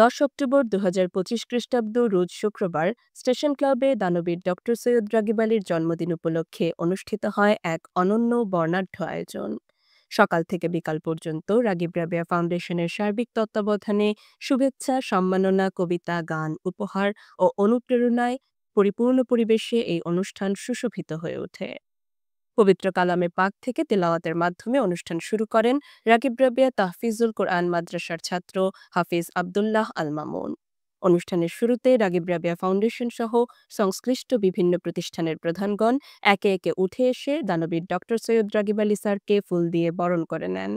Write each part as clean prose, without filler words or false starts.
১০ October ২০২৫ খ্রিস্টাব্দ রোজ শুক্রবার station ক্লাবে দানবীর ডক্টর সৈয়দ রাগিব আলীর জন্মদিন উপলক্ষে অনুষ্ঠিত হয় এক অনন্য বর্ণাঢ্য আয়োজন। সকাল থেকে বিকাল পর্যন্ত রাগিব রাবেয়া ফাউন্ডেশনের সার্বিক তত্ত্বাবধানে শুভেচ্ছা, সম্মাননা, কবিতা, গান, উপহার ও অনুপ্রেরণায় পরিপূর্ণ পরিবেশে এই অনুষ্ঠান সুশোভিত হয়ে ওঠে। পবিত্র কালামে পাক থেকে তেলাওয়াতের মাধ্যমে অনুষ্ঠান শুরু করেন রাগিব রাবেয়া তাহফিজুল কোরআন মাদ্রাসার ছাত্র হাফিজ আব্দুল্লাহ আল মামুন। অনুষ্ঠানের শুরুতে রাগিব রাবেয়া ফাউন্ডেশন সহ সংশ্লিষ্ট বিভিন্ন প্রতিষ্ঠানের প্রধানগণ একে একে উঠে এসে দানবীর ডক্টর সৈয়দ রাগিব আলী স্যারকে ফুল দিয়ে বরণ করে নেন।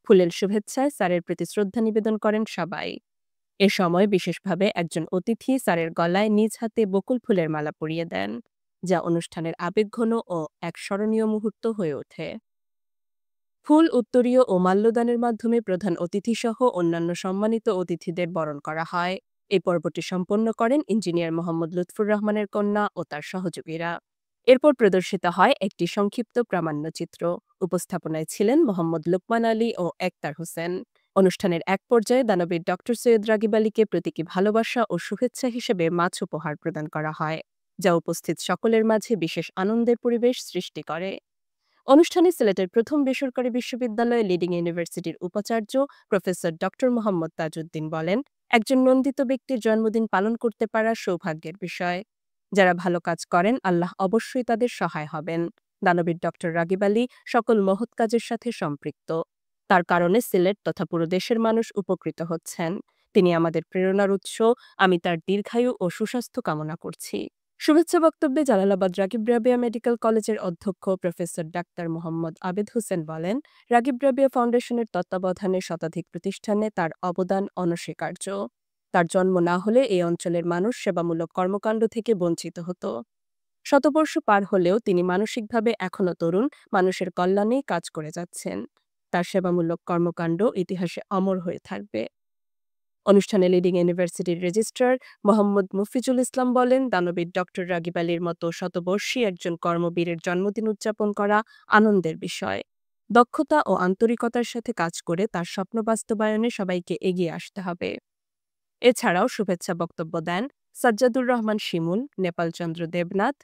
ফুলের শুভেচ্ছায় স্যারের প্রতি শ্রদ্ধা নিবেদন করেন সবাই। এ সময় বিশেষভাবে একজন অতিথি স্যারের গলায় নিজ হাতে বকুল ফুলের মালা পরিয়ে দেন, যা অনুষ্ঠানের আবেগঘন ও এক স্মরণীয় মুহূর্ত হয়ে ওঠে। ফুল, উত্তরীয় ও মাল্যদানের মাধ্যমে প্রধান অতিথিসহ অন্যান্য সম্মানিত অতিথিদের বরণ করা হয়। এই পর্বটি সম্পন্ন করেন ইঞ্জিনিয়ার মোহাম্মদ লুৎফুর রহমানের কন্যা ও তার সহযোগীরা। এরপর প্রদর্শিত হয় একটি সংক্ষিপ্ত প্রামাণ্যচিত্র। উপস্থাপনায় ছিলেন মোহাম্মদ লোকমান আলী ও একতার হোসেন। অনুষ্ঠানের এক পর্যায়ে দানবীর ডক্টর সৈয়দ রাগিব আলীকে প্রতীকী ভালোবাসা ও শুভেচ্ছা হিসেবে মাছ উপহার প্রদান করা হয়, যা উপস্থিত সকলের মাঝে বিশেষ আনন্দের পরিবেশ সৃষ্টি করে। অনুষ্ঠানে সিলেটের প্রথম বেসরকারি বিশ্ববিদ্যালয় লিডিং ইউনিভার্সিটির উপাচার্য প্রফেসর ডক্টর মোহাম্মদ তাজউদ্দিন বলেন, একজন নন্দিত ব্যক্তির জন্মদিন পালন করতে পারা সৌভাগ্যের বিষয়। যারা ভালো কাজ করেন আল্লাহ অবশ্যই তাদের সহায় হবেন। দানবীর ডক্টর রাগিব আলী সকল মহৎ কাজের সাথে সম্পৃক্ত। তার কারণে সিলেট তথা পুরো দেশের মানুষ উপকৃত হচ্ছেন। তিনি আমাদের প্রেরণার উৎস। আমি তার দীর্ঘায়ু ও সুস্বাস্থ্য কামনা করছি। শুভেচ্ছা বক্তব্যে জালালাবাদ রাগিব রাবেয়া মেডিকেল কলেজের অধ্যক্ষ প্রফেসর ডাক্তার মোহাম্মদ আবেদ হোসেন বলেন, রাগিব রাবেয়া ফাউন্ডেশনের তত্ত্বাবধানে শতাধিক প্রতিষ্ঠানে তার অবদান অনস্বীকার্য। তার জন্ম না হলে এই অঞ্চলের মানুষ সেবামূলক কর্মকাণ্ড থেকে বঞ্চিত হতো। শতবর্ষ পার হলেও তিনি মানসিকভাবে এখনো তরুণ, মানুষের কল্যাণেই কাজ করে যাচ্ছেন। তার সেবামূলক কর্মকাণ্ড ইতিহাসে অমর হয়ে থাকবে। অনুষ্ঠানে লিডিং ইউনিভার্সিটির রেজিস্ট্রার মোহাম্মদ মুফিজুল ইসলাম বলেন, দানবীর ডক্টর রাগিব আলীর মতো শতবর্ষী একজন কর্মবীরের জন্মদিন উদযাপন করা আনন্দের বিষয়। দক্ষতা ও আন্তরিকতার সাথে কাজ করে তার স্বপ্ন বাস্তবায়নে সবাইকে এগিয়ে আসতে হবে। এছাড়াও শুভেচ্ছা বক্তব্য দেন সাজ্জাদুর রহমান শিমুল, নেপালচন্দ্র দেবনাথ,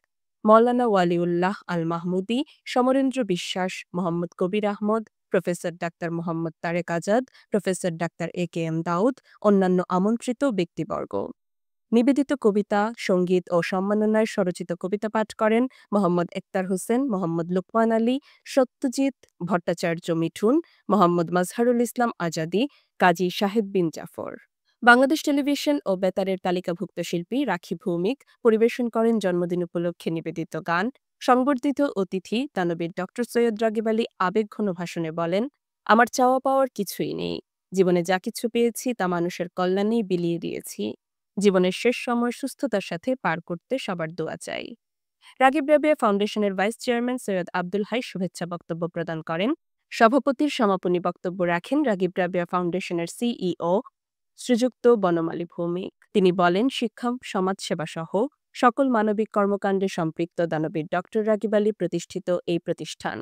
মওলানা ওয়ালিউল্লাহ আল Mahmudi, Samarendra Biswas, Mohammad Kabir Ahmed, professor doctor Mohammad Tarek Azad, professor doctor A K M. Daud, অন্যান্য আমন্ত্রিত ব্যক্তিবর্গ। নিবেদিত কবিতা, সঙ্গীত ও সম্মাননায় স্বরচিত কবিতা পাঠ করেন মোহাম্মদ একতার হোসেন, মোহাম্মদ লোকমান আলী, সত্যজিৎ ভট্টাচার্য মিঠুন, মোহাম্মদ মাজহারুল ইসলাম আজাদী, কাজী সাহেব বিন জাফর। বাংলাদেশ টেলিভিশন ও বেতারের তালিকাভুক্ত শিল্পী রাখি ভৌমিক পরিবেশন করেন জন্মদিন উপলক্ষে নিবেদিত গান। সংবর্ধিত অতিথি দানবীর ডক্টর সৈয়দ রাগিব আলী আবেগঘন ভাষণে বলেন, আমার চাওয়া পাওয়ার কিছুই নেই। জীবনে যা কিছু পেয়েছি তা মানুষের কল্যাণেই বিলিয়ে দিয়েছি। জীবনের শেষ সময় সুস্থতার সাথে পার করতে সবার দোয়া চাই। রাগিব রাবেয়া ফাউন্ডেশনের ভাইস চেয়ারম্যান সৈয়দ আব্দুল হাই শুভেচ্ছা বক্তব্য প্রদান করেন। সভাপতির সমাপনী বক্তব্য রাখেন রাগিব রাবেয়া ফাউন্ডেশনের সিইও শ্রীযুক্ত বনমালী ভৌমিক। তিনি বলেন, শিক্ষা, সমাজসেবা সহ সকল মানবিক কর্মকাণ্ডে সম্পৃক্ত দানবীর ডক্টর রাগিব আলী প্রতিষ্ঠিত এই প্রতিষ্ঠান।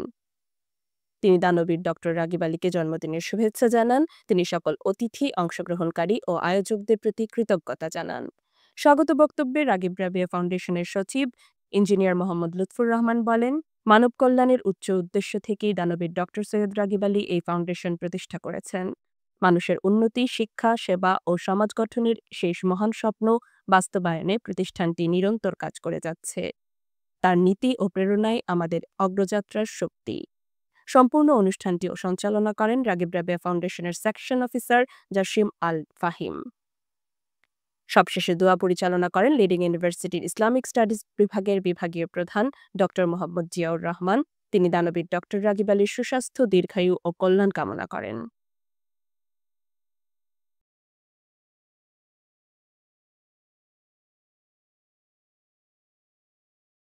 তিনি দানবীর ডক্টর রাগিব আলীকে জন্মদিনের শুভেচ্ছা জানান। তিনি সকল অতিথি, অংশগ্রহণকারী ও আয়োজকদের প্রতি কৃতজ্ঞতা জানান। স্বাগত বক্তব্যে রাগিব রাবেয়া ফাউন্ডেশনের সচিব ইঞ্জিনিয়ার মোহাম্মদ লুৎফুর রহমান বলেন, মানব কল্যাণের উচ্চ উদ্দেশ্য থেকেই দানবীর ডক্টর সৈয়দ রাগিব আলী এই ফাউন্ডেশন প্রতিষ্ঠা করেছেন। মানুষের উন্নতি, শিক্ষা, সেবা ও সমাজ গঠনের সেই মহান স্বপ্ন বাস্তবায়নে প্রতিষ্ঠানটি নিরন্তর কাজ করে যাচ্ছে। তার নীতি ও প্রেরণাই আমাদের অগ্রযাত্রার শক্তি। সম্পূর্ণ অনুষ্ঠানটি সঞ্চালনা করেন রাগিব রাবেয়া ফাউন্ডেশনের সেকশন অফিসার জাসিম আল ফাহিম। সবশেষে দোয়া পরিচালনা করেন লিডিং ইউনিভার্সিটির ইসলামিক স্টাডিজ বিভাগের বিভাগীয় প্রধান ডক্টর মোহাম্মদ জিয়াউর রহমান। তিনি দানবীর ডক্টর রাগিব আলীর সুস্বাস্থ্য, দীর্ঘায়ু ও কল্যাণ কামনা করেন।